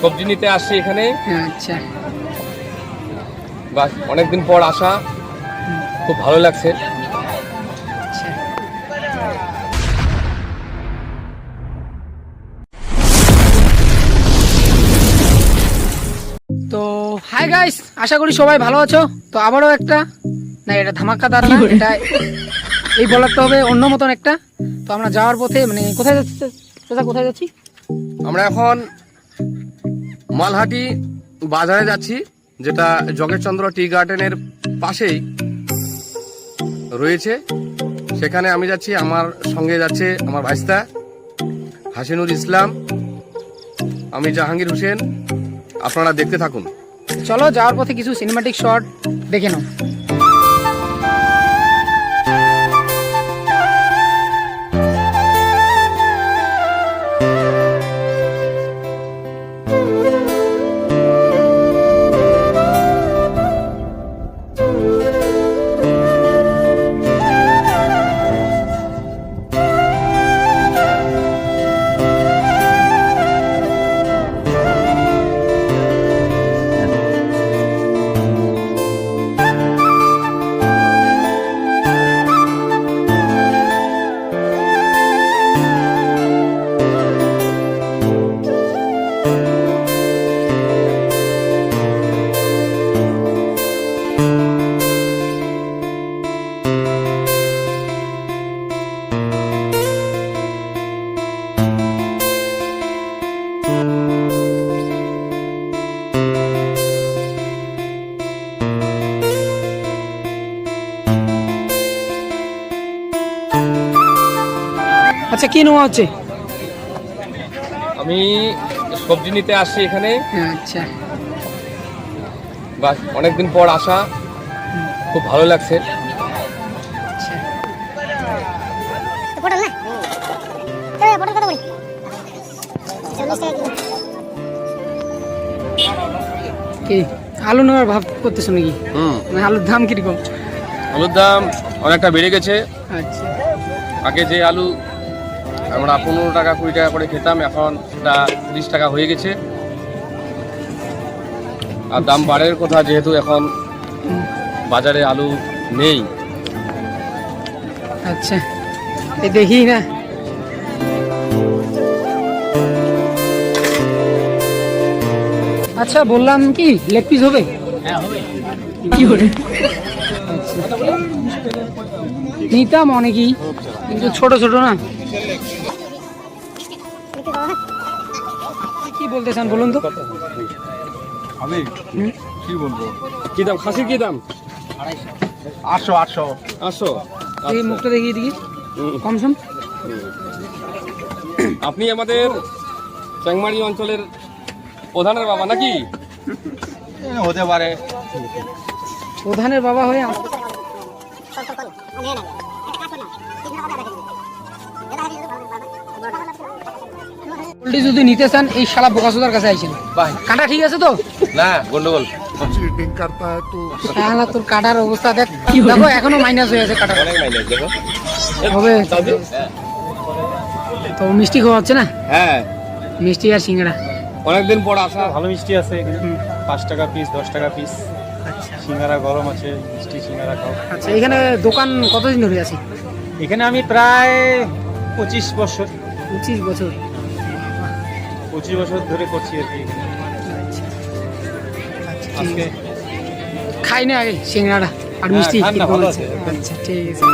সবজি নিতে আসছি এখানে। আচ্ছা, বাস অনেকদিন পর আসা, খুব ভালো লাগছে। আচ্ছা। তো হাই গাইস, আশা করি সবাই ভালো আছো। তো আবারও একটা, না এটা ধামাকাদার না, এটা এই বলার তো হবে অন্য মতন একটা। তো আমরা যাওয়ার পথে মানে কোথায় যাচ্ছি চাচা, কোথায় যাচ্ছি? আমরা এখন মালহাটি বাজারে যাচ্ছি, যেটা জগেশচন্দ্র টি গার্ডেনের পাশেই রয়েছে। সেখানে আমি যাচ্ছি, আমার সঙ্গে যাচ্ছে আমার ভাইস্তা হাসিনুর ইসলাম, আমি জাহাঙ্গীর হোসেন। আপনারা দেখতে থাকুন। চলো যাওয়ার পথে কিছু সিনেমাটিক শট দেখে নাও। আচ্ছা, কি নেওয়া হচ্ছে? আমি সবজি নিতে আসছি এখানে। আচ্ছা, বাস অনেকদিন পর আসা, খুব ভালো লাগছে। আচ্ছা। পটল না পটল কত করে? 40 টাকা কিলো। কি আলু নেওয়ার ভাব করতেছো নাকি? মানে আলুর দাম কিরকম? আলুর দাম অনেকটা বেড়ে গেছে। আচ্ছা, আগে যে আলু আমরা 15 টাকা 20 টাকা করে খেতাম, এখন সেটা 30 টাকা হয়ে গেছে। আর দাম বাড়ার কথা, যেহেতু এখন বাজারে আলু নেই। আচ্ছা, এই দেখি না। আচ্ছা, বললাম কি লেগ পিস হবে? হ্যাঁ হবে। কি করে? নিতাম অনেকই, কিন্তু ছোট ছোট না। কি বলতে চান বলুন তো? আমি কি বলবো, কি দাম খাসির, কি দাম? 800 800। এই মুখটা দেখিয়ে দেখি, কম সম। আপনি আমাদের চ্যাংমারি অঞ্চলের প্রধানের বাবা নাকি? হতে পারে। প্রধানের বাবা হয়ে পোল্ট্রি যদি নিতে চান, এই শালা বোকাচোদার কাছে আইছেন। ভাই কাটা ঠিক আছে তো? না, গন্ডগোল। चीटिंग करता है तो শালা তোর কাটার অবস্থা দেখ, দেখো এখনো মাইনাস হয়ে আছে কাটা। অনেক মাইলেজ দেখো। হবে তো। মিষ্টি খাওয়া হচ্ছে না? হ্যাঁ, মিষ্টি আর সিঙ্গাড়া। অনেকদিন পর আসা। ভালো মিষ্টি আছে এখানে। 5 টাকা পিস, 10 টাকা পিস। সিঙ্গারা গরম আছে, মিষ্টি সিঙ্গারা খাও। আচ্ছা, এখানে দোকান কতদিন ধরে আছে? এখানে আমি প্রায় 25 বছর 25 বছর। 25 বছর ধরে করছি আর কি এখানে। আজকে খাই না আগে সিঙ্গাড়া আর মিষ্টি। খান না, কিরকম ভালো আছে? আছে। আচ্ছা, ঠিক আছে।